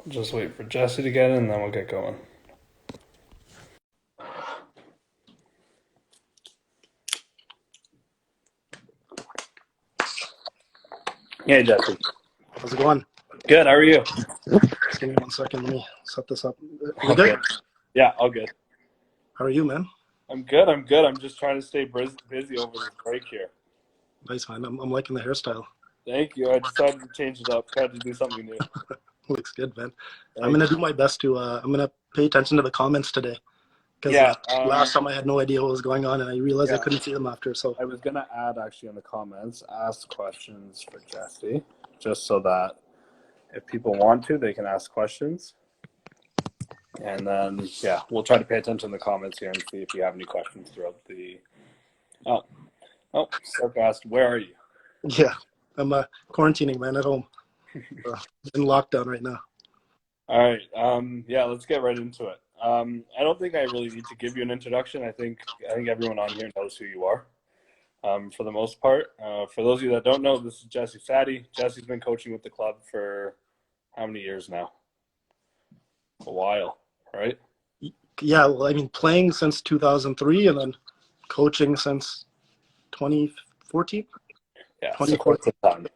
Just wait for Jesse to get in, and then we'll get going. Hey, Jesse. How's it going? Good. How are you? Just give me 1 second. Let me set this up. You Okay. good? Yeah, all good. How are you, man? I'm good. I'm just trying to stay busy over this break here. Nice, man. I'm liking the hairstyle. Thank you. I decided to change it up. Tried to do something new. Looks good, man. I'm Thank gonna you. do my best to. I'm gonna pay attention to the comments today because Yeah. last time I had no idea what was going on, and I realized I Yeah. couldn't see them after. So I was gonna add actually in the comments, ask questions for Jesse, just so that if people want to, they can ask questions. And then, yeah, we'll try to pay attention to the comments here and see if you have any questions throughout the. Oh, Sarcast, where are you? yeah, I'm quarantining, man, at home. In lockdown right now. All right. Yeah, let's get right into it. I don't think I really need to give you an introduction. I think everyone on here knows who you are, for the most part. For those of you that don't know, this is Jessy Satti. Jesse's been coaching with the club for how many years now? A while, right? Yeah, well, I mean, playing since 2003, and then coaching since 2014. Yeah, so 2014. quite some time.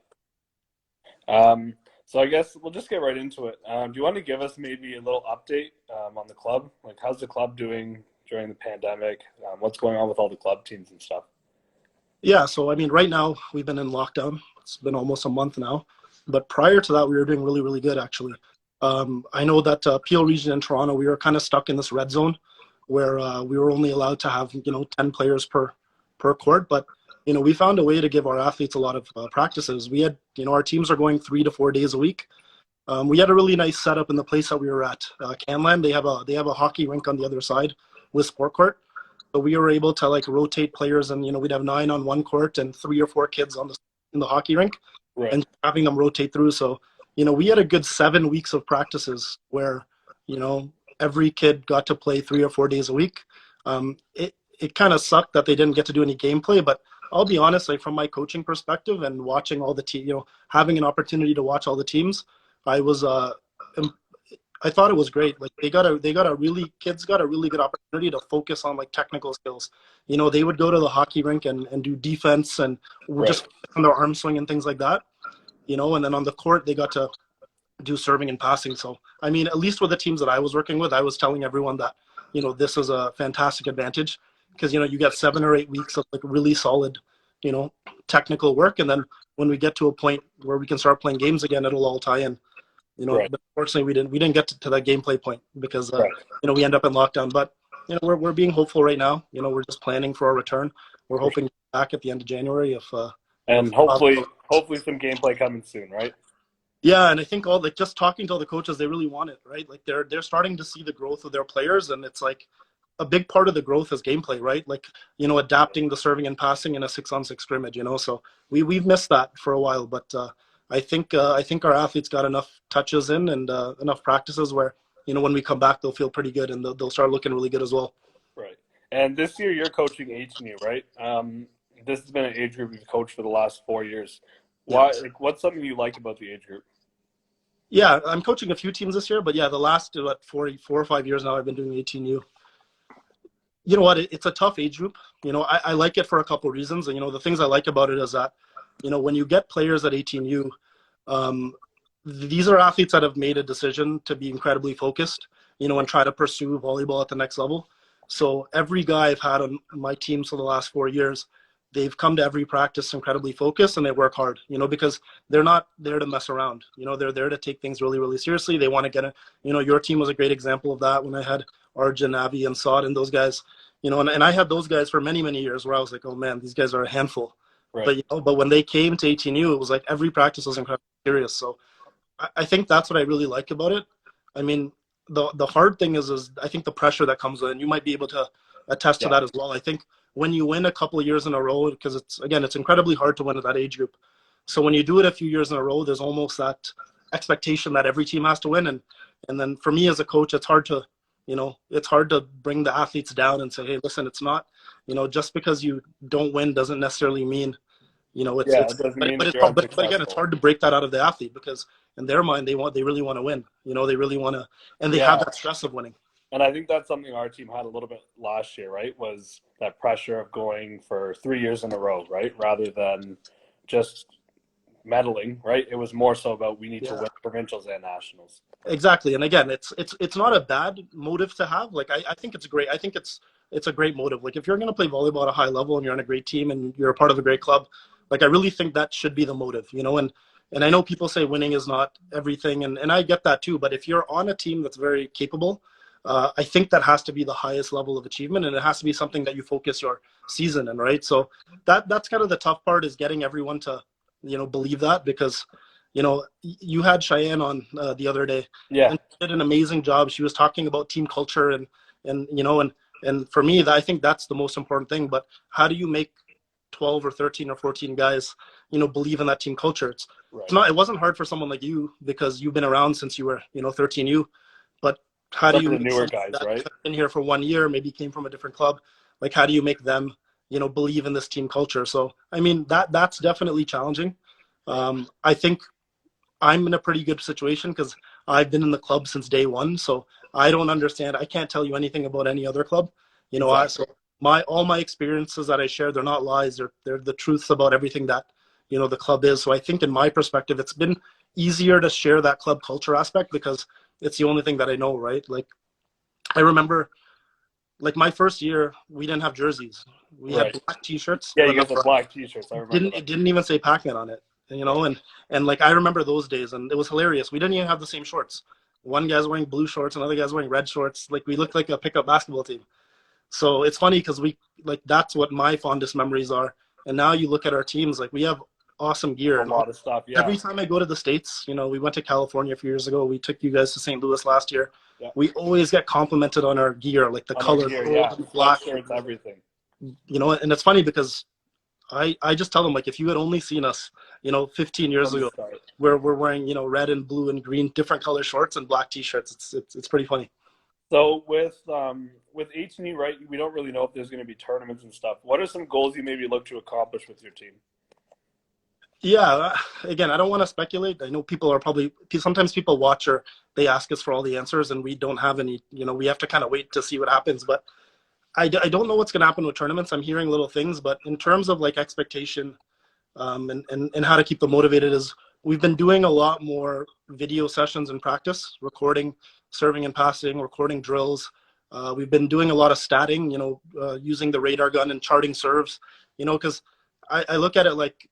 So I guess we'll just get right into it. Do you want to give us maybe a little update on the club? Like, how's the club doing during the pandemic? What's going on with all the club teams and stuff? Yeah, so I mean, right now we've been in lockdown. It's been almost a month now, but prior to that, we were doing really, really good actually. I know that Peel Region in Toronto, we were kind of stuck in this red zone where we were only allowed to have 10 players per court, but we found a way to give our athletes a lot of practices. We had our teams are going 3 to 4 days a week. We had a really nice setup in the place that we were at. Canland, they have a hockey rink on the other side with sport court. So we were able to rotate players, and we'd have 9 on one court and 3 or 4 kids in the hockey rink, Right. and having them rotate through. So we had a good 7 weeks of practices where every kid got to play 3 or 4 days a week. It kind of sucked that they didn't get to do any gameplay, but I'll be honest, from my coaching perspective and watching all the having an opportunity to watch all the teams, I thought it was great. Like kids got a really good opportunity to focus on technical skills. They would go to the hockey rink and do defense and just on their arm swing and things like that. And then on the court they got to do serving and passing. So I mean, at least with the teams that I was working with, I was telling everyone that this is a fantastic advantage because you get 7 or 8 weeks of really solid technical work, and then when we get to a point where we can start playing games again, it'll all tie in. But unfortunately we didn't get to that gameplay point because we end up in lockdown. But we're being hopeful right now. We're just planning for our return. We're hoping back at the end of January And hopefully some gameplay coming soon, right? Yeah, and I think just talking to all the coaches, they really want it, right? Like they're starting to see the growth of their players, and it's a big part of the growth is gameplay, right? Adapting the serving and passing in a 6-on-6 scrimmage, So we've missed that for a while, but I think our athletes got enough touches in and enough practices where when we come back they'll feel pretty good and they'll start looking really good as well. Right. And this year you're coaching 18U, right? This has been an age group you've coached for the last 4 years. Why? Yeah. What's something you like about the age group? Yeah, I'm coaching a few teams this year, but yeah, the last 4 or 5 years now I've been doing 18U. You know what? It's a tough age group. I like it for a couple of reasons. And, the things I like about it is that, when you get players at 18U, these are athletes that have made a decision to be incredibly focused, and try to pursue volleyball at the next level. So every guy I've had on my teams for the last 4 years, they've come to every practice incredibly focused and they work hard, because they're not there to mess around. They're there to take things really, really seriously. They want to get it. Your team was a great example of that when I had Arjun, Avi, and Saad and those guys, and I had those guys for many, many years where I was like, oh man, these guys are a handful. Right. But when they came to 18U, it was like every practice was incredibly serious. So I think that's what I really like about it. I mean, the hard thing is I think the pressure that comes with it, and you might be able to attest to that as well. I think when you win a couple of years in a row, because it's incredibly hard to win at that age group. So when you do it a few years in a row, there's almost that expectation that every team has to win. And then for me as a coach, it's hard to bring the athletes down and say, hey, listen, it's not, just because you don't win doesn't necessarily mean, You know, Yeah, it doesn't mean that you're but again, it's unsuccessful. hard to break that out of the athlete, because in their mind, they really want to win. You know, they really want to, and they have Yeah. that stress of winning. And I think that's something our team had a little bit last year, right? Was that pressure of going for 3 years in a row, right? Rather than just meddling, right? It was more so about we need to Yeah. win provincials and nationals. Exactly. And again, it's not a bad motive to have. Like I think it's great. I think it's a great motive. Like if you're gonna play volleyball at a high level and you're on a great team and you're a part of a great club, like I really think that should be the motive, you know, and I know people say winning is not everything, and I get that too, but if you're on a team that's very capable, I think that has to be the highest level of achievement, and it has to be something that you focus your season in, right? So that's kind of the tough part, is getting everyone to, you know, believe that, because you know, you had Cheyenne on the other day, Yeah. and she did an amazing job. She was talking about team culture, and you know, and for me, I think that's the most important thing. But how do you make 12 or 13 or 14 guys, you know, believe in that team culture? Right. It's not. It wasn't hard for someone like you, because you've been around since you were, you know, 13U. But how do Some you of the make newer someone guys, that right? been here for 1 year, maybe came from a different club, like how do you make them, you know, believe in this team culture? So I mean, that's definitely challenging. I think I'm in a pretty good situation because I've been in the club since day one. So I don't understand. I can't tell you anything about any other club. You know, Exactly. so all my experiences that I share, they're not lies. They're the truths about everything that, you know, the club is. So I think in my perspective, it's been easier to share that club culture aspect, because it's the only thing that I know, right? Like I remember, like my first year, we didn't have jerseys. We had Right. black T-shirts Yeah, with a you guys have number. black T-shirts. I remember that. It didn't even say Pac-Man on it, you know. Right. And like I remember those days, and it was hilarious. We didn't even have the same shorts. One guy's wearing blue shorts, another guy's wearing red shorts. Like we looked like a pickup basketball team. So it's funny because we, like, that's what my fondest memories are. And now you look at our teams, like we have awesome gear. A And lot of stuff. Yeah. every time I go to the States, you know, we went to California a few years ago. We took you guys to St. Louis last year. Yeah. We always get complimented on our gear, like the On color, our gear, gold yeah. and black, Sweatshirts, everything. you know. And it's funny because I just tell them, like, if you had only seen us, you know, 15 years From the ago, start. where we're wearing, you know, red and blue and green, different color shorts and black T-shirts. It's pretty funny. So with H&E, right, we don't really know if there's going to be tournaments and stuff. What are some goals you maybe look to accomplish with your team? Yeah, again, I don't want to speculate. I know people are probably, sometimes people watch, or they ask us for all the answers and we don't have any, you know, we have to kind of wait to see what happens. But I don't know what's going to happen with tournaments. I'm hearing little things, but in terms of like expectation, and how to keep them motivated, is we've been doing a lot more video sessions in practice, recording serving and passing, recording drills. We've been doing a lot of statting, you know, using the radar gun and charting serves, you know, because I look at it like,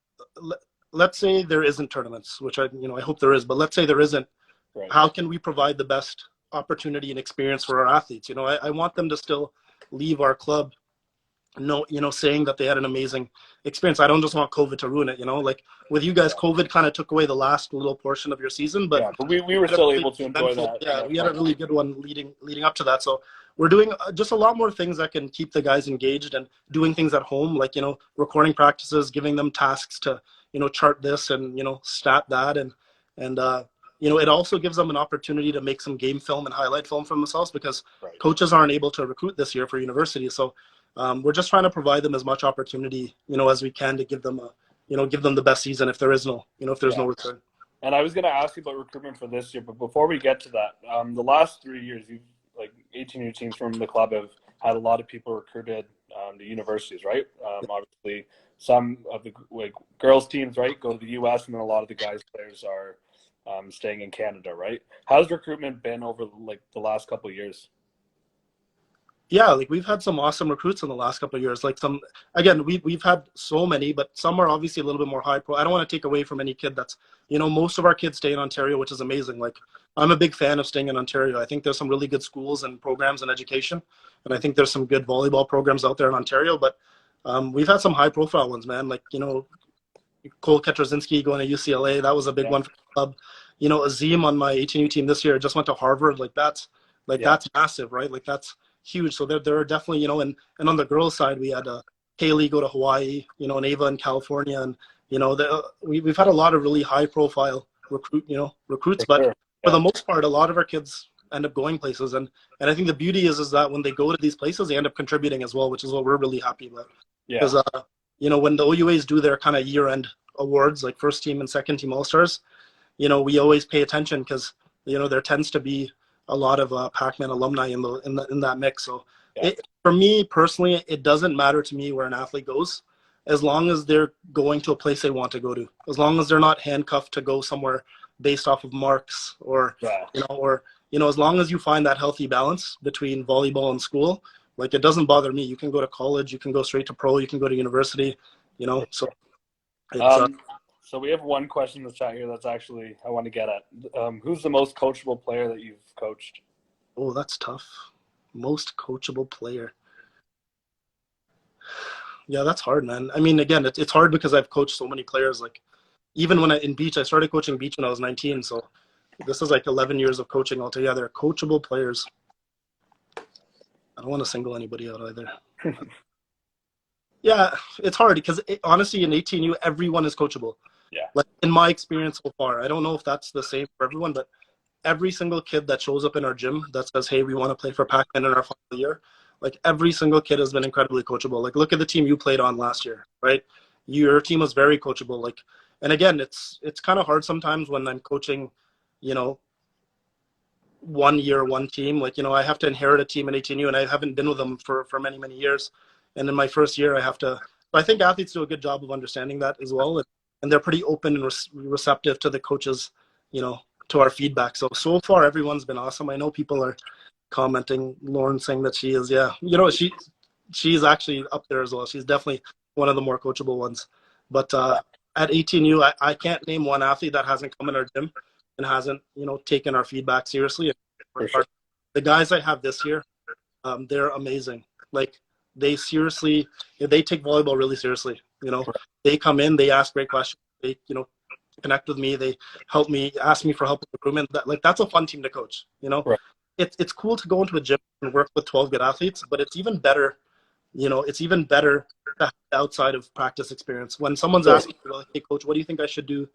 let's say there isn't tournaments, which I hope there is, but let's say there isn't. Right. How can we provide the best opportunity and experience for our athletes? You know, I want them to still leave our club, saying that they had an amazing experience. I don't just want COVID to ruin it, you know. Like with you guys, COVID kind of took away the last little portion of your season, but yeah, but we were still able to enjoy that. Yeah, we had a really good one leading up to that. So we're doing just a lot more things that can keep the guys engaged and doing things at home, like, you know, recording practices, giving them tasks to, you know, chart this and, you know, stat that, and you know, it also gives them an opportunity to make some game film and highlight film for themselves, because Right. coaches aren't able to recruit this year for university. So we're just trying to provide them as much opportunity, you know, as we can, to give them the best season if there is no, you know, if there's no return. And I was going to ask you about recruitment for this year, but before we get to that, the last 3 years, you've, like, 18 new teams from the club have had a lot of people recruited to universities, right? Obviously, some of the girls teams, right, go to the U.S., and then a lot of the guys players are staying in Canada, right? How's recruitment been over like the last couple of years? Yeah, like we've had some awesome recruits in the last couple of years. Like we've had so many, but some are obviously a little bit more high pro. I don't want to take away from any kid that's, you know, most of our kids stay in Ontario, which is amazing. Like I'm a big fan of staying in Ontario. I think there's some really good schools and programs and education, and I think there's some good volleyball programs out there in Ontario. But we've had some high profile ones, man. Like, you know, Cole Ketrazinski going to UCLA, that was a big one for the club. You know, Azim on my 18U team this year just went to Harvard. Like that's massive, right? Like that's huge. So there are definitely, you know, and on the girls' side, we had Kaylee go to Hawaii, you know, and Ava in California, and you know, we've had a lot of really high profile recruits, but for the most part, a lot of our kids end up going places, and I think the beauty is that when they go to these places, they end up contributing as well, which is what we're really happy about. Because when the OUAs do their kind of year-end awards, like first team and second team All-Stars, we always pay attention because, there tends to be a lot of Pac-Man alumni in that mix. So for me personally, it doesn't matter to me where an athlete goes, as long as they're going to a place they want to go to, as long as they're not handcuffed to go somewhere based off of marks or, as long as you find that healthy balance between volleyball and school, like it doesn't bother me. You can go to college, you can go straight to pro, you can go to university, so it's, so we have one question in the chat here that's actually I want to get at. Who's the most coachable player that you've coached? Oh, that's tough. Most coachable player. Yeah, that's hard, man. I mean, again, it's hard because I've coached so many players. Like, even when in beach, I started coaching beach when I was 19. So this is like 11 years of coaching altogether. Coachable players. I don't want to single anybody out either. Yeah, it's hard because honestly, in 18U, everyone is coachable. Yeah. Like in my experience so far, I don't know if that's the same for everyone, but every single kid that shows up in our gym that says, "Hey, we want to play for Pac-Man in our final year," like every single kid has been incredibly coachable. Like look at the team you played on last year, right? Your team was very coachable. Like, and again, it's kind of hard sometimes when I'm coaching, 1 year, one team. Like, I have to inherit a team in 18U, and I haven't been with them for many, many years. And in my first year, I think athletes do a good job of understanding that as well. And they're pretty open and receptive to the coaches, to our feedback. So far, everyone's been awesome. I know people are commenting, Lauren saying that she is, she's actually up there as well. She's definitely one of the more coachable ones. But at 18U, I can't name one athlete that hasn't come in our gym and hasn't, taken our feedback seriously. Sure. The guys I have this year, they're amazing. Like, they seriously, they take volleyball really seriously. They come in, they ask great questions. They, connect with me. They help me, ask me for help with recruitment. That's a fun team to coach. Right. It's cool to go into a gym and work with 12 good athletes, but it's even better. To have outside of practice experience. When someone's asking, like, "Hey, coach, what do you think I should do?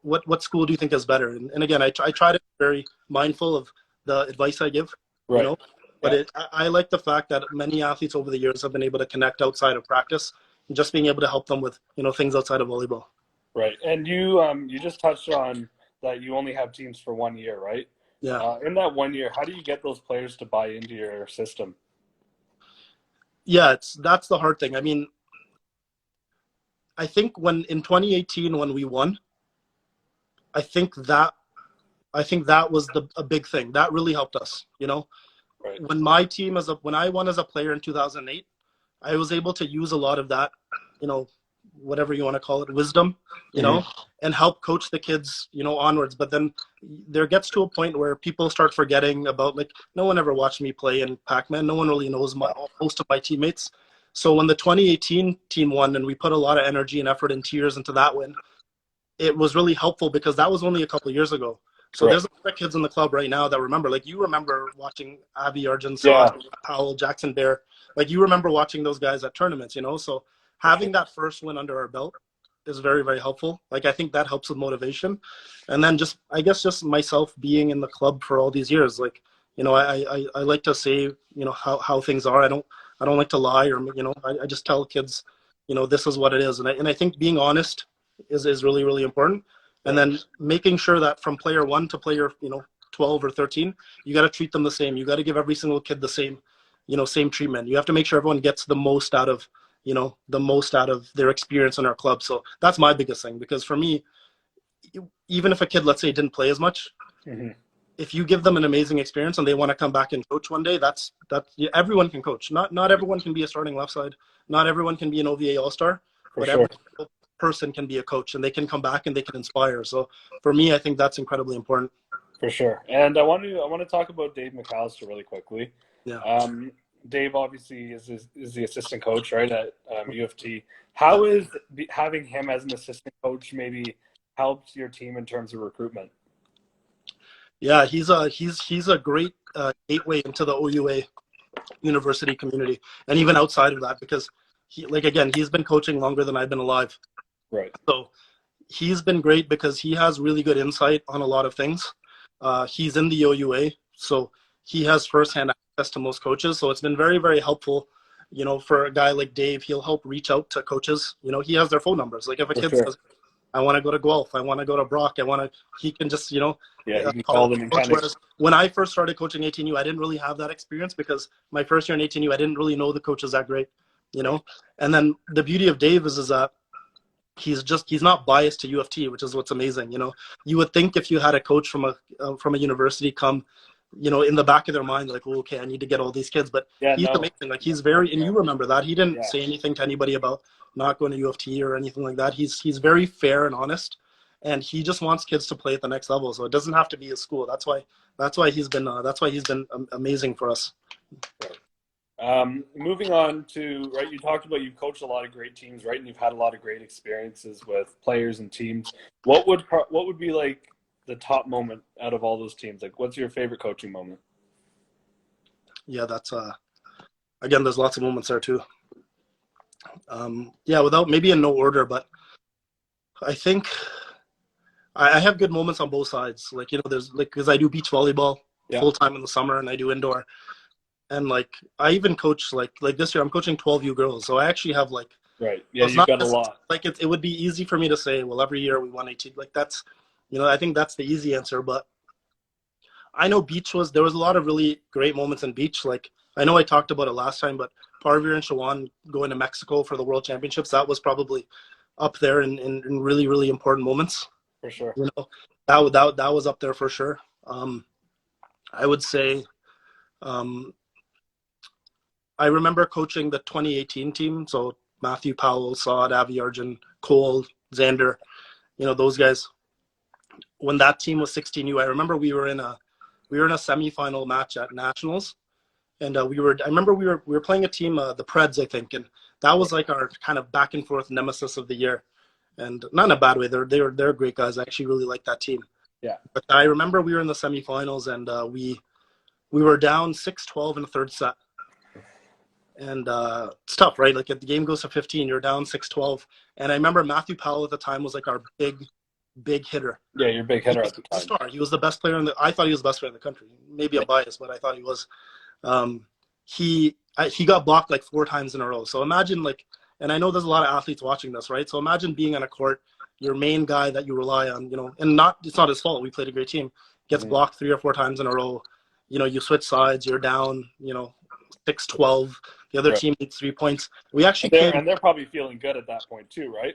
What school do you think is better?" And again, I try to be very mindful of the advice I give. Right. But I like the fact that many athletes over the years have been able to connect outside of practice and just being able to help them with, things outside of volleyball. Right. And you just touched on that you only have teams for 1 year, right? Yeah. In that 1 year, how do you get those players to buy into your system? Yeah, that's the hard thing. I mean, I think in 2018 when we won, I think that was a big thing. That really helped us, Right. When my team when I won as a player in 2008, I was able to use a lot of that, whatever you want to call it, wisdom, and help coach the kids, onwards. But then there gets to a point where people start forgetting about, like, no one ever watched me play in Pac-Man. No one really knows most of my teammates. So when the 2018 team won and we put a lot of energy and effort and tears into that win, it was really helpful because that was only a couple of years ago. So there's a lot of kids in the club right now that remember, like, you remember watching Avi Arjun, Powell, Jackson Bear. Like, you remember watching those guys at tournaments, So having that first win under our belt is very, very helpful. Like, I think that helps with motivation. And then I guess myself being in the club for all these years, like, I like to say, how things are. I don't like to lie or, I just tell kids, this is what it is. And I think being honest is really, really important. And then making sure that from player 1 to player, 12 or 13, you got to treat them the same. You got to give every single kid the same, same treatment. You have to make sure everyone gets the most out of their experience in our club. So that's my biggest thing, because for me, even if a kid, let's say, didn't play as much, if you give them an amazing experience and they want to come back and coach one day, that's everyone can coach. Not everyone can be a starting left side. Not everyone can be an OVA all-star, but every person can be a coach, and they can come back and they can inspire. So for me, I think that's incredibly important. For sure. And I want to talk about Dave Mcallister really quickly. Yeah. Dave obviously is the assistant coach, right, at U of T. How is having him as an assistant coach maybe helped your team in terms of recruitment? Yeah, he's a great gateway into the OUA university community, and even outside of that, because he's been coaching longer than I've been alive. Right. So he's been great because he has really good insight on a lot of things. He's in the OUA, so he has firsthand access to most coaches. So it's been very, very helpful. for a guy like Dave, he'll help reach out to coaches. He has their phone numbers. Like if a For kid sure. says, I want to go to Guelph, I want to go to Brock, he can just, Yeah, you can call call them and coach. kind of. Whereas when I first started coaching 18U, I didn't really have that experience because my first year in 18U, I didn't really know the coaches that great, And then the beauty of Dave is that he's not biased to U of T, which is what's amazing. You would think if you had a coach from a university come, in the back of their mind, like, well, okay, I need to get all these kids, but Yeah, he's no. amazing. Like he's very, and you remember that he didn't Yeah. say anything to anybody about not going to U of T or anything like that. He's very fair and honest, and he just wants kids to play at the next level. So it doesn't have to be a school. That's why he's been amazing for us. Moving on to, right, you talked about you've coached a lot of great teams, right, and you've had a lot of great experiences with players and teams. What would be like the top moment out of all those teams? Like, what's your favorite coaching moment? Yeah, that's again, there's lots of moments there too. Without maybe in no order, but I think I have good moments on both sides. Like, there's like, because I do beach volleyball full time in the summer and I do indoor. And like, I even coach like this year, I'm coaching 12U girls. So I actually have like, right. Yeah, you've got a lot. Like it would be easy for me to say, well, every year we won 18. Like that's, I think that's the easy answer. But I know there was a lot of really great moments in beach. Like I know I talked about it last time, but Parvier and Shawan going to Mexico for the World Championships, that was probably up there in really, really important moments. For sure. That was up there for sure. I would say, I remember coaching the 2018 team. So Matthew Powell, Saad, Avi Arjun, Cole, Xander, those guys. When that team was 16U, I remember we were in a semifinal match at Nationals. And I remember we were playing a team, the Preds, I think. And that was like our kind of back and forth nemesis of the year. And not in a bad way. They're great guys. I actually really like that team. Yeah. But I remember we were in the semifinals and we were down 6-12 in the third set. And it's tough, right? Like if the game goes to 15, you're down 6-12. And I remember Matthew Powell at the time was like our big hitter. Yeah, your big hitter at the time. Star. He was the best player I thought he was the best player in the country. Maybe a bias, but I thought he was. He got blocked like 4 times in a row. So imagine like, and I know there's a lot of athletes watching this, right? So imagine being on a court, your main guy that you rely on, and it's not his fault. We played a great team. Gets blocked 3 or 4 times in a row. You switch sides, you're down, 6-12. The other team needs 3 points. We actually and they're probably feeling good at that point too, right?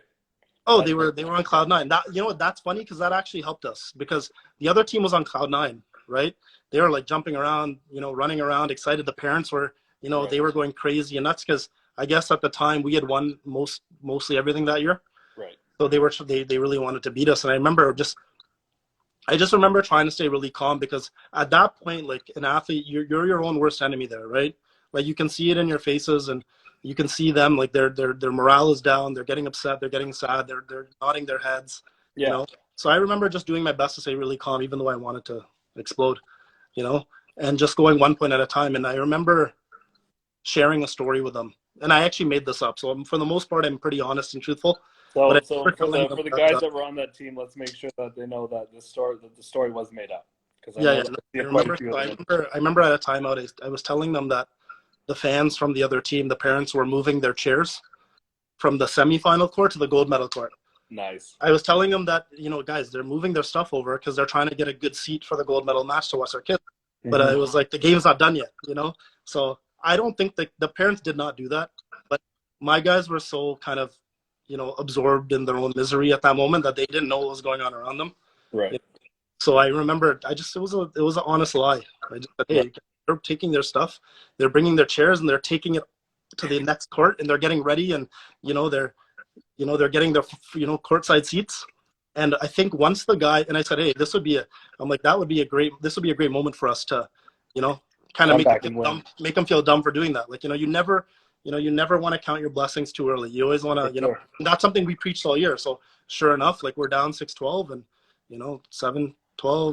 Oh, they were on cloud 9. That that's funny because that actually helped us because the other team was on cloud 9, right? They were like jumping around, running around, excited. The parents were, they were going crazy, and that's because I guess at the time we had won mostly everything that year. Right. So they really wanted to beat us, and I just remember trying to stay really calm because at that point, like an athlete, you're your own worst enemy there, right? Like you can see it in your faces, and you can see them like their morale is down. They're getting upset. They're getting sad. They're nodding their heads. Yeah. So I remember just doing my best to stay really calm, even though I wanted to explode, and just going 1 point at a time. And I remember sharing a story with them, and I actually made this up. So for the most part, I'm pretty honest and truthful. So for the guys that were on that team, let's make sure that they know that the story was made up. I remember at a timeout, I was telling them that the fans from the other team, the parents were moving their chairs from the semifinal court to the gold medal court. Nice. I was telling them that, guys, they're moving their stuff over because they're trying to get a good seat for the gold medal match to watch their kids. Mm-hmm. But I was like, the game's not done yet, So I don't think the parents did not do that. But my guys were so kind of, absorbed in their own misery at that moment that they didn't know what was going on around them. Right. So I remember, it was an honest lie. I just said, hey, they're taking their stuff, they're bringing their chairs, and they're taking it to the next court, and they're getting ready, and they're getting their courtside seats. And I think once the guy, and I said, hey, this would be a great moment for us to, kind of make them feel dumb for doing that. Like, you never want to count your blessings too early. You always want to, that's something we preached all year. So sure enough, like we're down 6-12 and, 7-12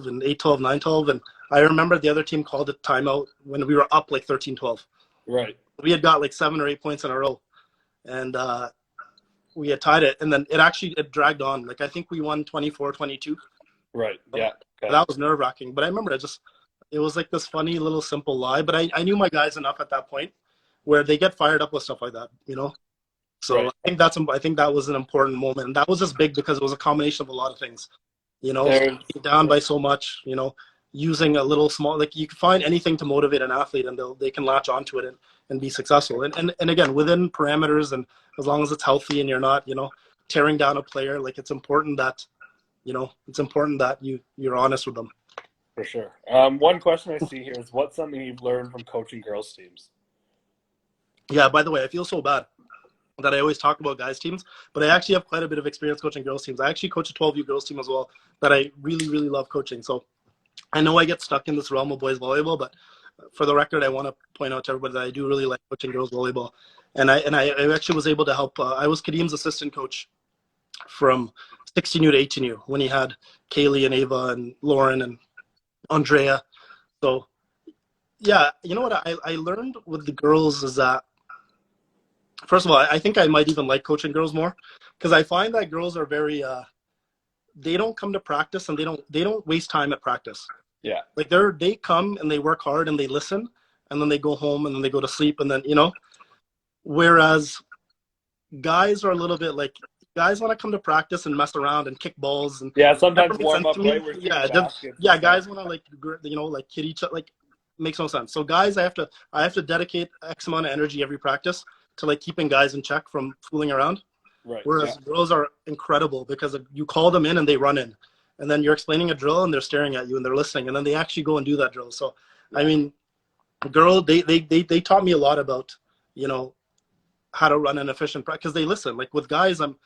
and 8-12, 9-12. And I remember the other team called a timeout when we were up like 13-12. Right. We had got like 7 or 8 points in a row, and we had tied it. And then it dragged on. Like I think we won 24-22. Right. Yeah. Okay. That was nerve wracking. But I remember it was like this funny little simple lie. But I knew my guys enough at that point where they get fired up with stuff like that, So Right. I think that was an important moment. And that was just big because it was a combination of a lot of things, There's, down by so much, using a little small, like you can find anything to motivate an athlete and they can latch onto it and be successful. And again, within parameters and as long as it's healthy and you're not, tearing down a player, like it's important that, you're honest with them. for sure. One question I see here is, what's something you've learned from coaching girls teams? Yeah, by the way, I feel so bad that I always talk about guys teams, but I actually have quite a bit of experience coaching girls teams. I actually coach a 12U girls team as well that I really, really love coaching. So I know I get stuck in this realm of boys volleyball, but for the record, I want to point out to everybody that I do really like coaching girls volleyball. And I actually was able to help. I was Kadeem's assistant coach from 16U to 18U when he had Kaylee and Ava and Lauren and Andrea. So yeah, you know what I learned with the girls is that, first of all, I think I might even like coaching girls more because I find that girls are very, they don't come to practice and they don't waste time at practice. Yeah. Like they come and they work hard and they listen and then they go home and then they go to sleep and then, whereas guys are a little bit like, guys want to come to practice and mess around and kick balls. And yeah, sometimes warm up, right? Guys want to like kid each other, like makes no sense. So guys, I have to dedicate X amount of energy every practice to like keeping guys in check from fooling around. Right. Whereas girls are incredible because you call them in and they run in, and then you're explaining a drill and they're staring at you and they're listening, and then they actually go and do that drill. So, I mean, they taught me a lot about, how to run an efficient practice because they listen. Like with guys, I'm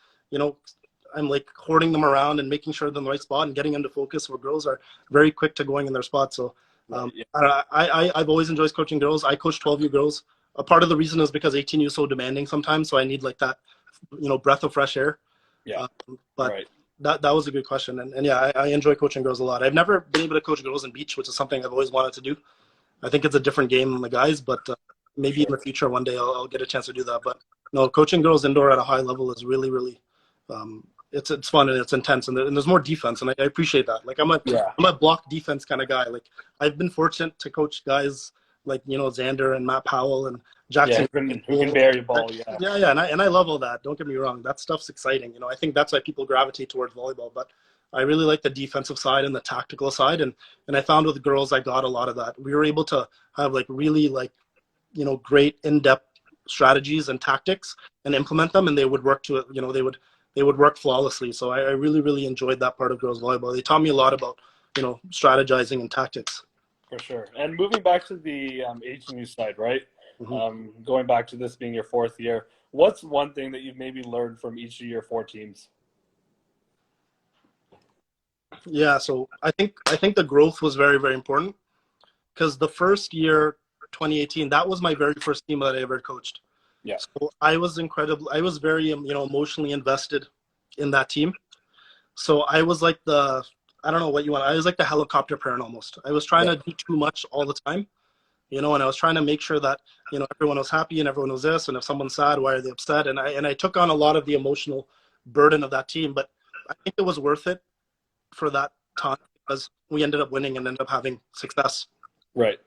like hoarding them around and making sure they're in the right spot and getting them to focus, where girls are very quick to going in their spot. So I've always enjoyed coaching girls. I coach 12U girls. A part of the reason is because 18U is so demanding sometimes, so I need like that, breath of fresh air. Yeah. But that was a good question, and yeah, I enjoy coaching girls a lot. I've never been able to coach girls in beach, which is something I've always wanted to do. I think it's a different game than the guys, but maybe in the future one day I'll get a chance to do that. But no, coaching girls indoor at a high level is really, really, it's fun and it's intense, and there's more defense, and I appreciate that. Like I'm a block defense kind of guy. Like I've been fortunate to coach guys like Xander and Matt Powell and Jackson. Yeah, who can bury a ball. Yeah, and I love all that. Don't get me wrong, that stuff's exciting. I think that's why people gravitate towards volleyball. But I really like the defensive side and the tactical side, and I found with the girls I got a lot of that. We were able to have like really like great in-depth strategies and tactics and implement them, and they would work to it. They would work flawlessly. So I really, really enjoyed that part of girls volleyball. They taught me a lot about strategizing and tactics. For sure. And moving back to the HNU side, right? Mm-hmm. Going back to this being your fourth year, what's one thing that you've maybe learned from each of your 4 teams? Yeah, so I think the growth was very, very important because the first year, 2018, that was my very first team that I ever coached. Yeah. So I was very emotionally invested in that team. So I was like I don't know what you want. I was like the helicopter parent almost. I was trying to do too much all the time, and I was trying to make sure that, everyone was happy and everyone was this, and if someone's sad, why are they upset? And I took on a lot of the emotional burden of that team, but I think it was worth it for that time because we ended up winning and ended up having success. Right.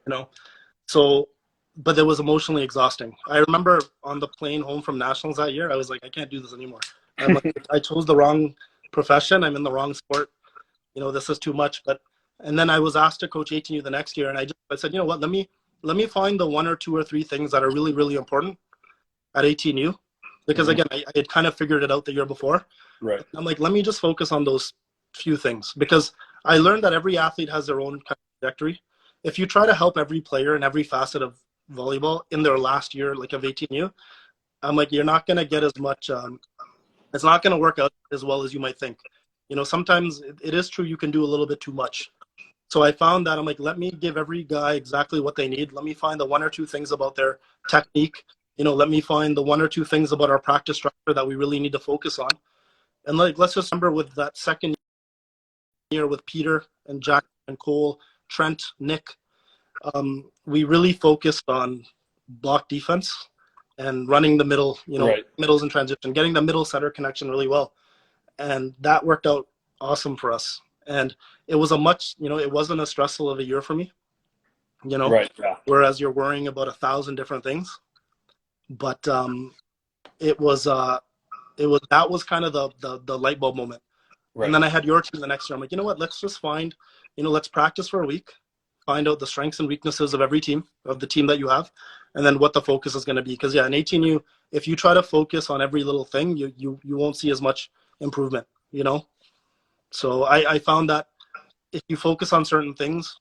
So, but it was emotionally exhausting. I remember on the plane home from nationals that year, I was like, I can't do this anymore. I'm like, I chose the wrong profession. I'm in the wrong sport. This is too much. And then I was asked to coach 18U the next year, and I said, you know what, let me find the 1 or 2 or 3 things that are really, really important at 18U, because again, I had kind of figured it out the year before. Right. I'm like, let me just focus on those few things, because I learned that every athlete has their own kind of trajectory. If you try to help every player in every facet of volleyball in their last year, like of 18U, I'm like, you're not going to get as much. It's not going to work out as well as you might think. Sometimes it is true you can do a little bit too much. So I found that I'm like, let me give every guy exactly what they need. Let me find the 1 or 2 things about their technique. Let me find the 1 or 2 things about our practice structure that we really need to focus on. And like, let's just remember with that second year with Peter and Jack and Cole, Trent, Nick, we really focused on block defense and running the middle, middles in transition, getting the middle setter connection really well. And that worked out awesome for us. And it was it wasn't as stressful of a year for me, Right. Yeah. Whereas you're worrying about 1,000 different things. but it was that was kind of the light bulb moment. Right. And then I had your team the next year. I'm like, you know what? Let's just find, let's practice for a week, find out the strengths and weaknesses of every team, of the team that you have, and then what the focus is going to be. Because in 18U, if you try to focus on every little thing, you won't see as much improvement. So I found that if you focus on certain things,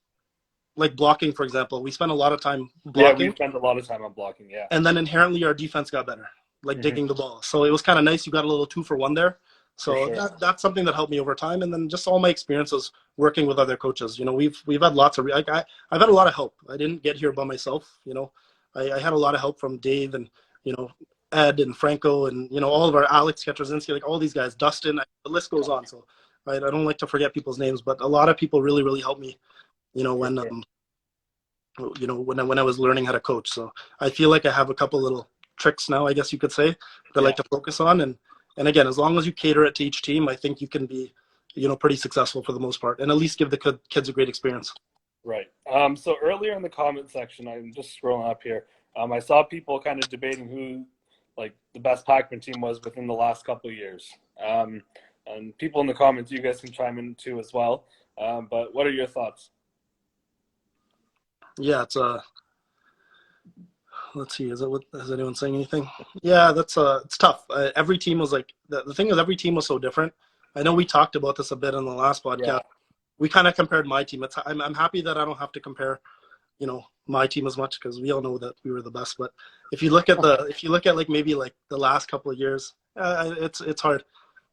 like blocking, for example, we spent a lot of time blocking. Yeah, we spent a lot of time on blocking. Yeah. And then inherently our defense got better, like digging the ball. So it was kind of nice. You got a little 2-for-1 there. So sure. that's something that helped me over time. And then just all my experiences working with other coaches. We've had lots of I've had a lot of help. I didn't get here by myself. I had a lot of help from Dave and Ed and Franco and all of our Alex Ketrazinski, like all these guys, Dustin. The list goes on. So I don't like to forget people's names, but a lot of people really helped me. When I was learning how to coach. So I feel like I have a couple little tricks now, I guess you could say, that I like to focus on. And again, as long as you cater it to each team, I think you can be, pretty successful for the most part, and at least give the kids a great experience. Right. So earlier in the comment section, I'm just scrolling up here. I saw people kind of debating who, like, the best Pac-Man team was within the last couple of years. And people in the comments, you guys can chime in too as well. But what are your thoughts? Yeah, it's let's see, is anyone saying anything? Yeah, that's it's tough. Every team was like, the thing is, every team was so different. I know we talked about this a bit in the last podcast. Yeah. We kind of compared my team. I'm happy that I don't have to compare, my team as much, because we all know that we were the best. But if you look at like maybe like the last couple of years, it's hard.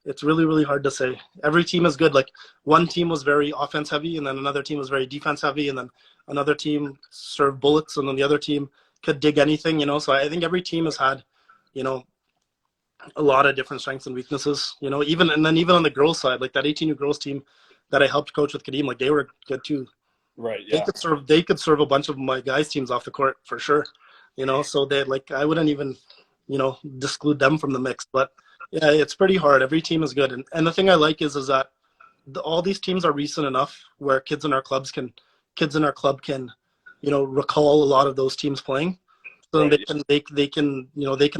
It's really hard to say. Every team is good. Like one team was very offense heavy, and then another team was very defense heavy, and then another team served bullets, and then the other team could dig anything. So I think every team has had, a lot of different strengths and weaknesses. Even on the girls' side, like that 18U girls team that I helped coach with Kadeem, like they were good too. Right. Yeah. They could serve a bunch of my guys' teams off the court for sure. So they I wouldn't even, disclude them from the mix, but. Yeah, it's pretty hard. Every team is good. And the thing I like is that all these teams are recent enough where kids in our club can, recall a lot of those teams playing. So right. they can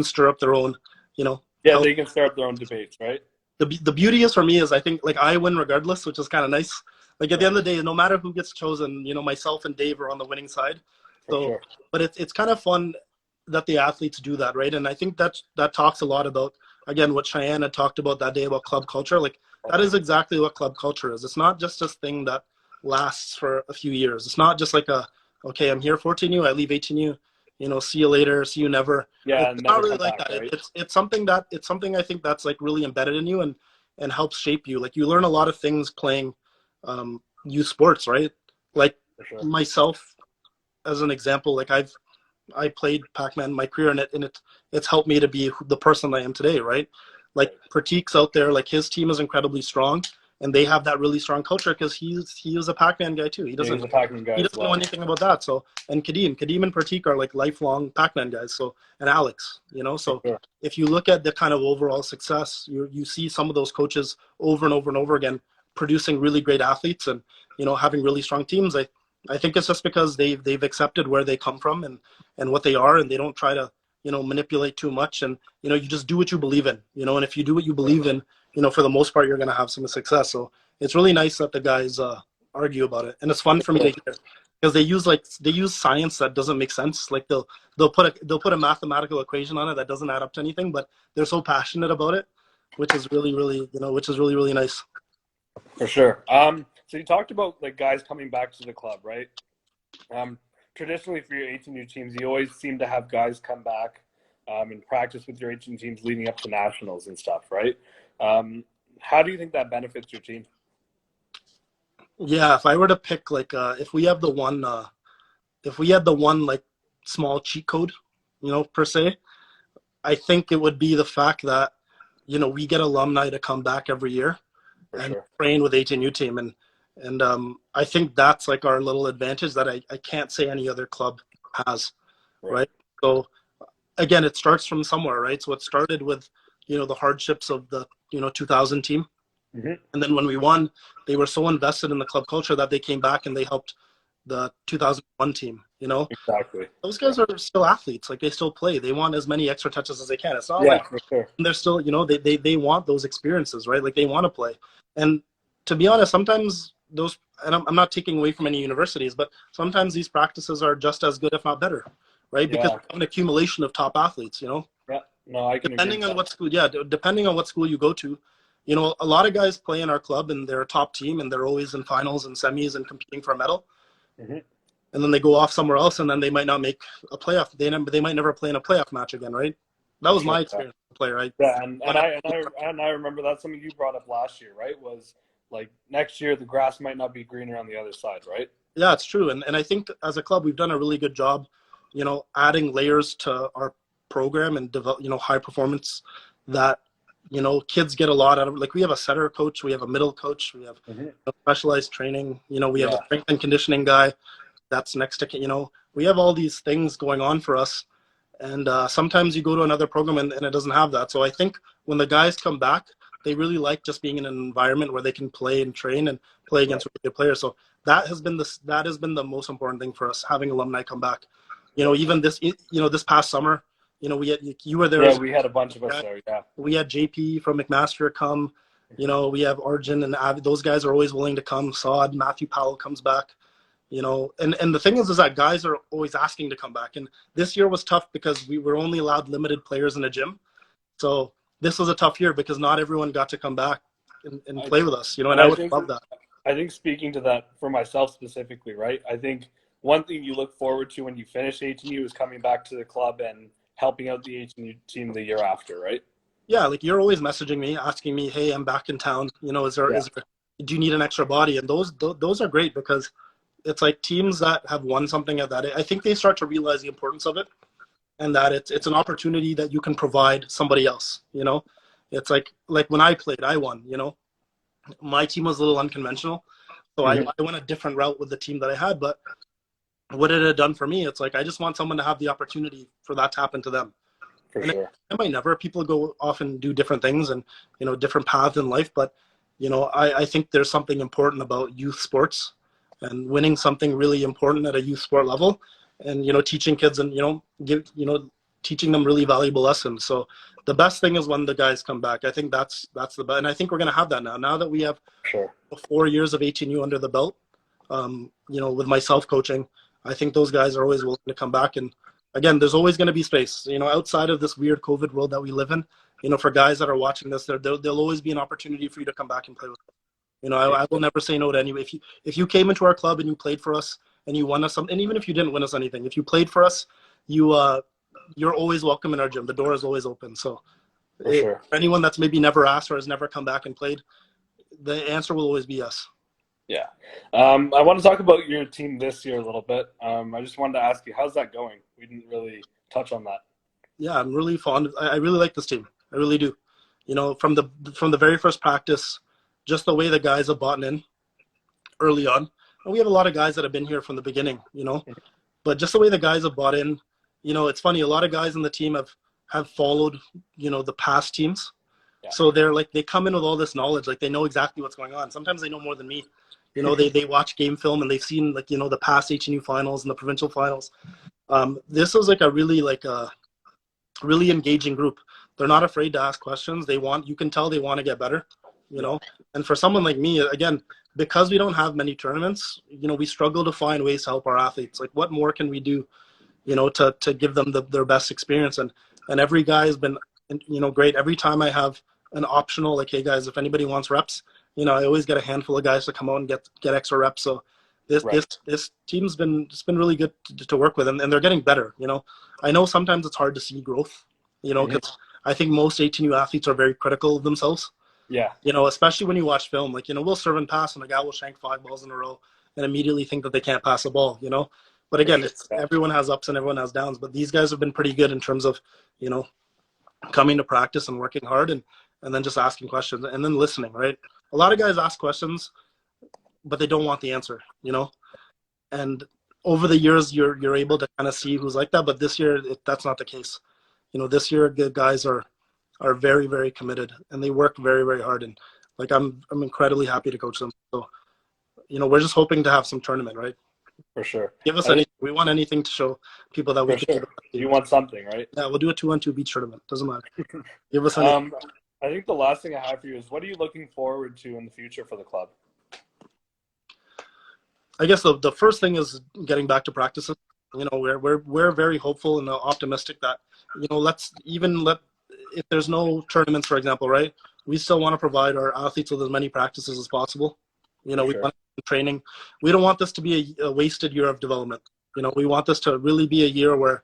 stir up their own, Yeah, they can stir up their own debates, right? The beauty is, for me, is I think like I win regardless, which is kind of nice. Like at the end of the day, no matter who gets chosen, myself and Dave are on the winning side. So, sure. But it's kind of fun that the athletes do that, right? And I think that talks a lot about, again, what Cheyenne had talked about that day about club culture. Like that is exactly what club culture is. It's not just this thing that lasts for a few years. It's not just like okay, I'm here 14U, I leave 18U, see you later, see you never. Yeah, it's not really like back, that. Right? It's something I think that's like really embedded in you and helps shape you. Like you learn a lot of things playing youth sports, right? Like sure. Myself, as an example, like I played Pac-Man my career, and it's helped me to be the person I am today, right? Like Pratik's out there, like his team is incredibly strong, and they have that really strong culture because he was a Pac-Man guy too. He doesn't know anything about that. So, and Kadeem and Pratik are like lifelong Pac-Man guys. So, and Alex, so sure. If you look at the kind of overall success, you see some of those coaches over and over and over again producing really great athletes and having really strong teams. I think it's just because they've accepted where they come from and what they are, and they don't try to manipulate too much, and you just do what you believe in, and if you do what you believe in, for the most part you're going to have some success. So it's really nice that the guys argue about it, and it's fun for me to hear, because they use science that doesn't make sense. Like they'll put a mathematical equation on it that doesn't add up to anything, but they're so passionate about it, which is really really nice. For sure. So you talked about like guys coming back to the club, right? Traditionally for your 18U teams, you always seem to have guys come back and practice with your 18 teams leading up to nationals and stuff, right? How do you think that benefits your team? Yeah, if I were to pick, like, if we had the one like small cheat code, per se, I think it would be the fact that we get alumni to come back every year and train with 18U team, and I think that's like our little advantage that I can't say any other club has, right? So again, it starts from somewhere, right? So it started with the hardships of the 2000 team, and then when we won, they were so invested in the club culture that they came back and they helped the 2001 team, you know? Exactly. Those guys are still athletes. Like, they still play. They want as many extra touches as they can. It's not Yeah, like for sure. they're still, you know, they want those experiences, right? Like, they want to play. And to be honest, sometimes those, and I'm not taking away from any universities, but sometimes these practices are just as good, if not better, right? Because Yeah. we have an accumulation of top athletes, you know? Yeah. No, I can agree Depending with on that. what school, yeah, depending on what school you go to, you know, a lot of guys play in our club and they're a top team and they're always in finals and semis and competing for a medal. Mm-hmm. And then they go off somewhere else and then they might not make a playoff. They might never play in a playoff match again, right? That For was sure. my experience to play, right? Yeah, and I remember that's something you brought up last year, right? Was like next year the grass might not be greener on the other side, right? Yeah, it's true. And I think as a club, we've done a really good job, you know, adding layers to our program and develop, you know, high performance that, you know, kids get a lot out of. Like, we have a setter coach, we have a middle coach, we have Mm-hmm. specialized training, you know, we have a Yeah. strength and conditioning guy that's next to, you know, we have all these things going on for us. And sometimes you go to another program and it doesn't have that. So I think when the guys come back, they really like just being in an environment where they can play and train and play against really good players. So that has been the most important thing for us, having alumni come back. You know, even this past summer, you know, you were there. Yeah, we had a bunch of us there. Yeah. We had JP from Mcallister come. You know, we have Arjun and Avi. Those guys are always willing to come. Saad, Matthew Powell comes back. You know, and the thing is that guys are always asking to come back. And this year was tough because we were only allowed limited players in a gym. So this was a tough year because not everyone got to come back and play with us, you know, and I would love that. I think speaking to that for myself specifically, right? I think one thing you look forward to when you finish HNU is coming back to the club and helping out the HNU team the year after, right? Yeah, like, you're always messaging me, asking me, hey, I'm back in town. You know, do you need an extra body? And those are great because it's like teams that have won something at that, I think they start to realize the importance of it, and that it's an opportunity that you can provide somebody else, you know? It's like when I played, I won, you know? My team was a little unconventional, so Mm-hmm. I went a different route with the team that I had, but what it had done for me, it's like I just want someone to have the opportunity for that to happen to them. For And sure. I might never. People go off and do different things and, you know, different paths in life, but, you know, I think there's something important about youth sports and winning something really important at a youth sport level, and, you know, teaching kids and, you know, teaching them really valuable lessons. So the best thing is when the guys come back. I think that's the best, and I think we're going to have that now that we have Sure. 4 years of 18U under the belt. You know, with myself coaching, I think those guys are always willing to come back. And again, there's always going to be space, you know, outside of this weird COVID world that we live in. You know, for guys that are watching this, there'll always be an opportunity for you to come back and play with us. You know, I will never say no to anyone. If you came into our club and you played for us and you won us something, and even if you didn't win us anything, if you played for us, you're always welcome in our gym. The door is always open. So For sure. anyone that's maybe never asked or has never come back and played, the answer will always be yes. Yeah. I want to talk about your team this year a little bit. I just wanted to ask you, how's that going? We didn't really touch on that. Yeah, I'm really fond of, I really like this team. I really do. You know, from the very first practice, just the way the guys have bought in early on. And we have a lot of guys that have been here from the beginning, you know, but just the way the guys have bought in, you know, it's funny. A lot of guys in the team have followed, you know, the past teams. Yeah. So they're like, they come in with all this knowledge, like they know exactly what's going on. Sometimes they know more than me. You know, they watch game film and they've seen, like, you know, the past HNU finals and the provincial finals. This was like a really engaging group. They're not afraid to ask questions. You can tell they want to get better, you know. And for someone like me, again, because we don't have many tournaments, you know, we struggle to find ways to help our athletes. Like, what more can we do, you know, to give them their best experience? And every guy has been, you know, great. Every time I have an optional, like, hey guys, if anybody wants reps, you know, I always get a handful of guys to come out and get extra reps. So this team's been really good to work with, and they're getting better. You know, I know sometimes it's hard to see growth, you know, because I think most 18U athletes are very critical of themselves. Yeah. You know, especially when you watch film, like, you know, we'll serve and pass and a guy will shank 5 balls in a row and immediately think that they can't pass a ball, you know. But again, everyone has ups and everyone has downs. But these guys have been pretty good in terms of, you know, coming to practice and working hard and then just asking questions and then listening, right? A lot of guys ask questions, but they don't want the answer, you know. And over the years, you're able to kind of see who's like that. But this year, that's not the case. You know, this year, the guys are very, very committed and they work very, very hard. And like, I'm incredibly happy to coach them. So, you know, we're just hoping to have some tournament, right? For sure. Give us I think anything. We want anything to show people that we for can do sure. the best You team. want something, right? Yeah, we'll do a 2-on-2 beach tournament. Doesn't matter. Give us anything. I think the last thing I have for you is, what are you looking forward to in the future for the club? I guess the first thing is getting back to practices. You know, we're very hopeful and optimistic that, you know, if there's no tournaments, for example, right? We still want to provide our athletes with as many practices as possible. You know, For we sure. want training. We don't want this to be a wasted year of development. You know, we want this to really be a year where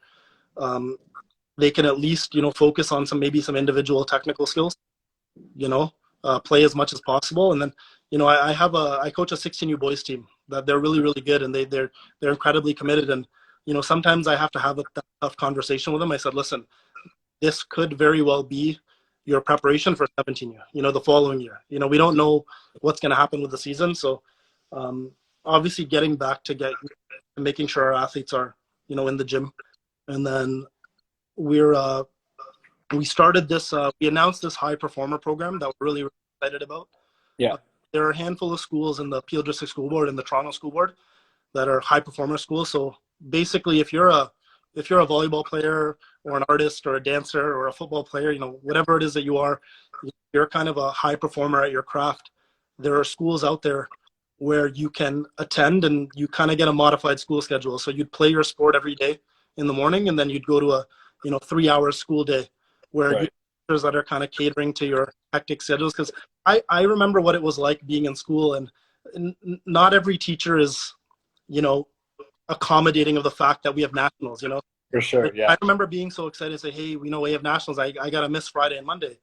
they can at least, you know, focus on maybe some individual technical skills. You know, play as much as possible, and then, you know, I coach a 16U boys team that they're really good, and they're incredibly committed, and, you know, sometimes I have to have a tough conversation with them. I said, listen, this could very well be your preparation for 17U, you know, the following year. You know, we don't know what's going to happen with the season. So obviously getting back to making sure our athletes are, you know, in the gym. And then we started this, we announced this high performer program that we're really excited about. Yeah. There are a handful of schools in the Peel District School Board and the Toronto School Board that are high performer schools. So basically, if you're a volleyball player or an artist or a dancer or a football player, you know, whatever it is that you are, you're kind of a high performer at your craft. There are schools out there where you can attend and you kind of get a modified school schedule. So you'd play your sport every day in the morning, and then you'd go to a, you know, 3-hour school day where you Right. that are kind of catering to your hectic schedules. Because I remember what it was like being in school, and not every teacher is, you know, accommodating of the fact that we have nationals, you know. For sure. Yeah. I remember being so excited to say, hey, we know we have nationals. I got to miss Friday and Monday.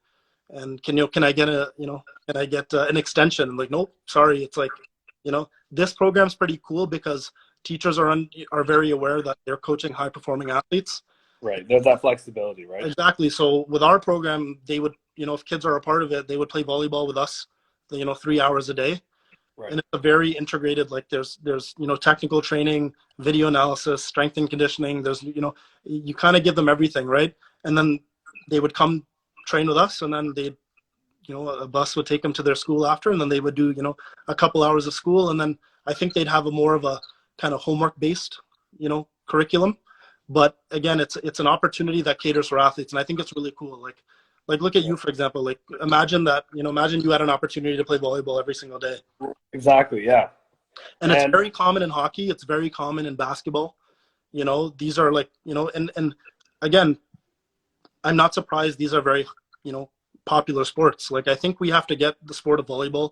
And can I get an extension? I'm like, nope, sorry. It's like, you know, this program's pretty cool because teachers are very aware that they're coaching high performing athletes. Right. There's that flexibility, right? Exactly. So with our program, they would, you know, if kids are a part of it, they would play volleyball with us, you know, 3 hours a day. Right. And it's a very integrated, like there's, you know, technical training, video analysis, strength and conditioning. There's, you know, you kind of give them everything, right? And then they would come train with us, and then they'd, you know, a bus would take them to their school after, and then they would do, you know, a couple hours of school. And then I think they'd have a more of a kind of homework based, you know, curriculum. But again, it's an opportunity that caters for athletes. And I think it's really cool. Like look at you, for example, like imagine you had an opportunity to play volleyball every single day. Exactly. Yeah. And it's very common in hockey. It's very common in basketball. You know, these are like, you know, and again, I'm not surprised these are very, you know, popular sports. Like, I think we have to get the sport of volleyball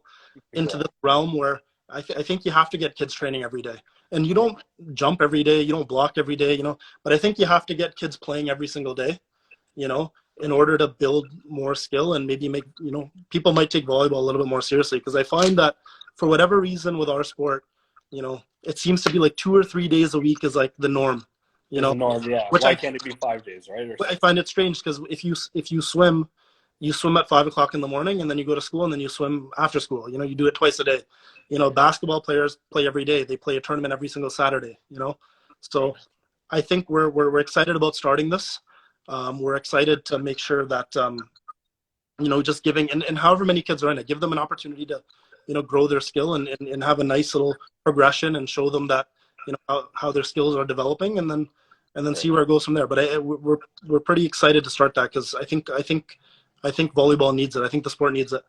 into this realm where I think you have to get kids training every day. And you don't jump every day, you don't block every day, you know, but I think you have to get kids playing every single day, you know, in order to build more skill and maybe make, you know, people might take volleyball a little bit more seriously. Because I find that for whatever reason with our sport, you know, it seems to be like 2 or 3 days a week is like the norm, you know. The norm, yeah. Which Why can't it be 5 days, right? I find it strange because if you swim, you swim at 5 o'clock in the morning, and then you go to school, and then you swim after school. You know, you do it twice a day. You know, basketball players play every day. They play a tournament every single Saturday. You know, so I think we're excited about starting this. We're excited to make sure that you know, just giving and however many kids are in it, give them an opportunity to, you know, grow their skill and have a nice little progression and show them that, you know, how their skills are developing, and then see where it goes from there. But we're pretty excited to start that because I think volleyball needs it. I think the sport needs it.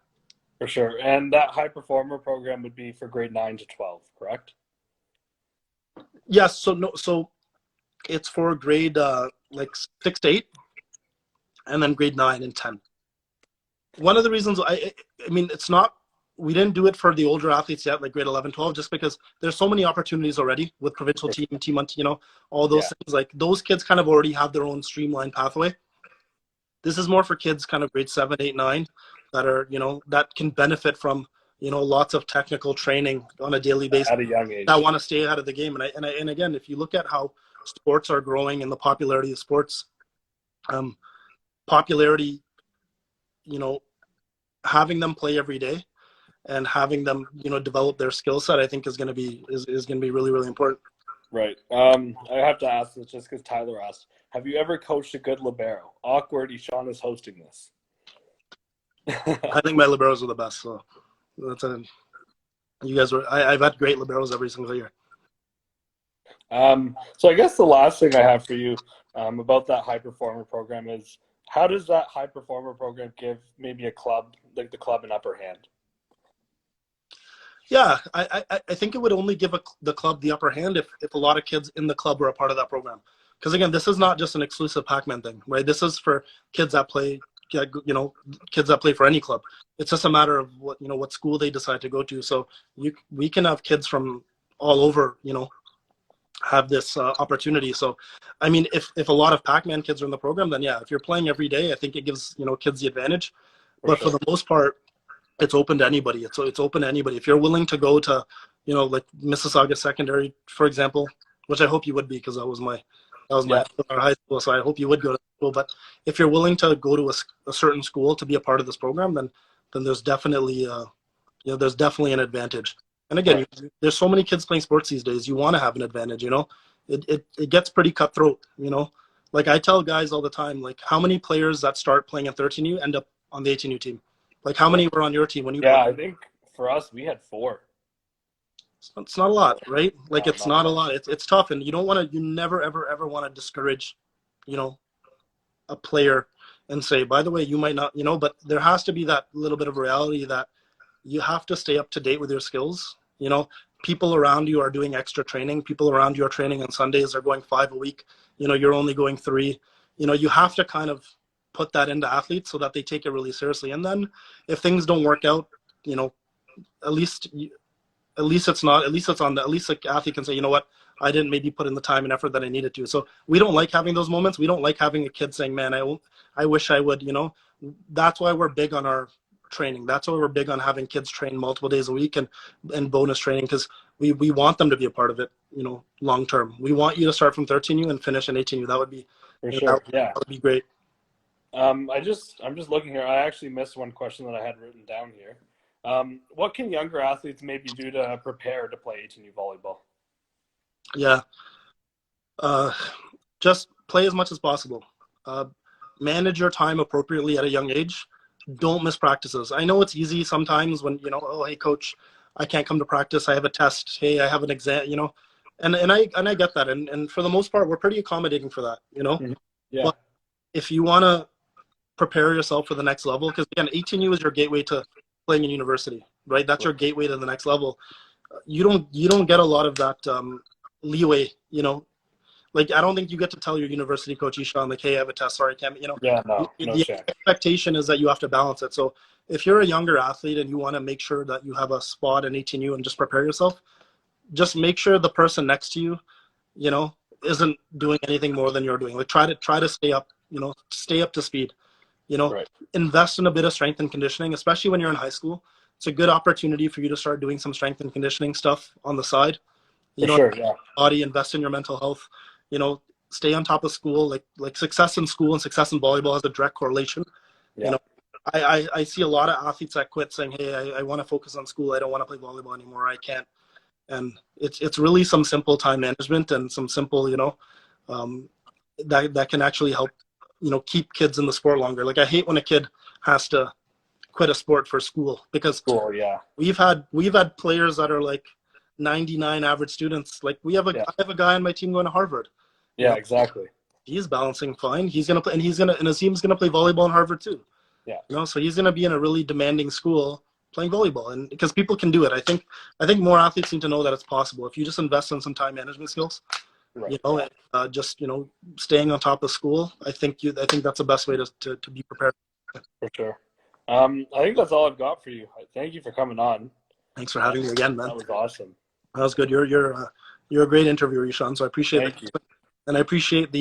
For sure. And that high performer program would be for grade 9 to 12, correct? Yes. So it's for grade like 6 to 8, and then grade 9 and 10. One of the reasons I mean, it's not, we didn't do it for the older athletes yet, like grade 11, 12, just because there's so many opportunities already with provincial team, you know, all those things. Like those kids kind of already have their own streamlined pathway. This is more for kids kind of grade 7, 8, 9 that are, you know, that can benefit from, you know, lots of technical training on a daily basis at a young age, that want to stay ahead of the game. And again, if you look at how sports are growing and the popularity of sports, popularity, you know, having them play every day and having them, you know, develop their skill set, I think is going to be really, really important. Right. I have to ask this just because Tyler asked, have you ever coached a good libero? Awkward, Ishan is hosting this. I think my liberos are the best. So that's you guys were, I've had great liberos every single year. So I guess the last thing I have for you about that high performer program is, how does that high performer program give maybe a club, like the club, an upper hand? Yeah, I think it would only give the club the upper hand if a lot of kids in the club were a part of that program. Because again, this is not just an exclusive Pac-Man thing, right? This is for kids that play, kids that play for any club. It's just a matter of what school they decide to go to. So we can have kids from all over, have this opportunity. So, I mean, if a lot of Pac-Man kids are in the program, then yeah, if you're playing every day, I think it gives kids the advantage. For But for sure. the most part, it's open to anybody. It's open to anybody. If you're willing to go to, like Mississauga Secondary, for example, which I hope you would be, because Yeah, our high school. So I hope you would go to school. But if you're willing to go to a certain school to be a part of this program, then there's definitely there's definitely an advantage. And again, right. there's so many kids playing sports these days. You want to have an advantage. It gets pretty cutthroat. Like I tell guys all the time, like how many players that start playing at 13U end up on the 18U team? Like how many were on your team when you Yeah, played? I think for us, we had 4. It's not a lot, right? Like No, it's not not a much. lot. It's tough, and you never ever ever want to discourage, you know, a player and say, by the way, you might not, but there has to be that little bit of reality that you have to stay up to date with your skills. People around you are doing extra training. People around you are training on Sundays. They're going 5 a week. You're only going 3. You have to kind of put that into athletes so that they take it really seriously. And then if things don't work out, at least at least the athlete can say, I didn't maybe put in the time and effort that I needed to. So we don't like having those moments. We don't like having a kid saying, man, I wish I would. That's why we're big on our training. That's why we're big on having kids train multiple days a week and bonus training, because we want them to be a part of it, long term. We want you to start from 13U and finish in 18U. That would be For that sure. Yeah. would be great. I'm just looking here. I actually missed one question that I had written down here. What can younger athletes maybe do to prepare to play 18U volleyball? Yeah. Just play as much as possible. Manage your time appropriately at a young age. Don't miss practices. I know it's easy sometimes when, oh, hey, coach, I can't come to practice. I have a test. Hey, I have an exam, and I get that. And for the most part, we're pretty accommodating for that, Mhm. Yeah. But if you want to prepare yourself for the next level, because again, 18U is your gateway to playing in university, right? That's your gateway to the next level. You don't get a lot of that leeway, Like, I don't think you get to tell your university coach, Ishan, like, hey, I have a test, sorry, I can't, Yeah. No the chance. expectation is that you have to balance it. So if you're a younger athlete and you want to make sure that you have a spot in 18U and just prepare yourself, just make sure the person next to you, isn't doing anything more than you're doing. Like, try to stay up, stay up to speed, Right. invest in a bit of strength and conditioning, especially when you're in high school. It's a good opportunity for you to start doing some strength and conditioning stuff on the side. For sure. Yeah. Body, invest in your mental health, stay on top of school. Like success in school and success in volleyball has a direct correlation. you Yeah. know I see a lot of athletes that quit saying, hey, I want to focus on school, I don't want to play volleyball anymore, I can't. And it's really some simple time management and some simple, that can actually help keep kids in the sport longer. Like, I hate when a kid has to quit a sport for school, because Cool. Yeah. we've had players that are like 99 average students. Like, Yeah. I have a guy on my team going to Harvard. you Yeah. know Exactly. he's balancing fine. He's gonna play, and his team's gonna play volleyball in Harvard too. Yeah. So he's gonna be in a really demanding school playing volleyball, and because people can do it. I think more athletes need to know that it's possible if you just invest in some time management skills. Right. Yeah. Just staying on top of school. I think that's the best way to be prepared. For sure. I think that's all I've got for you. Thank you for coming on. Thanks for having me again, man. That was awesome. That was good. You're a great interviewer, Ishan. So I appreciate it, Thank you. and I appreciate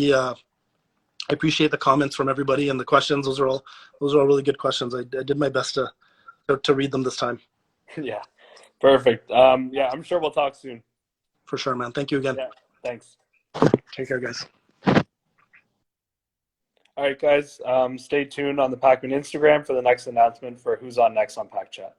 the comments from everybody and the questions. Those are all really good questions. I did my best to read them this time. Yeah. Perfect. Yeah, I'm sure we'll talk soon. For sure, man. Thank you again. Yeah. Thanks. Take care, guys. All right, guys. Stay tuned on the Pac-Man Instagram for the next announcement for who's on next on Pac Chat.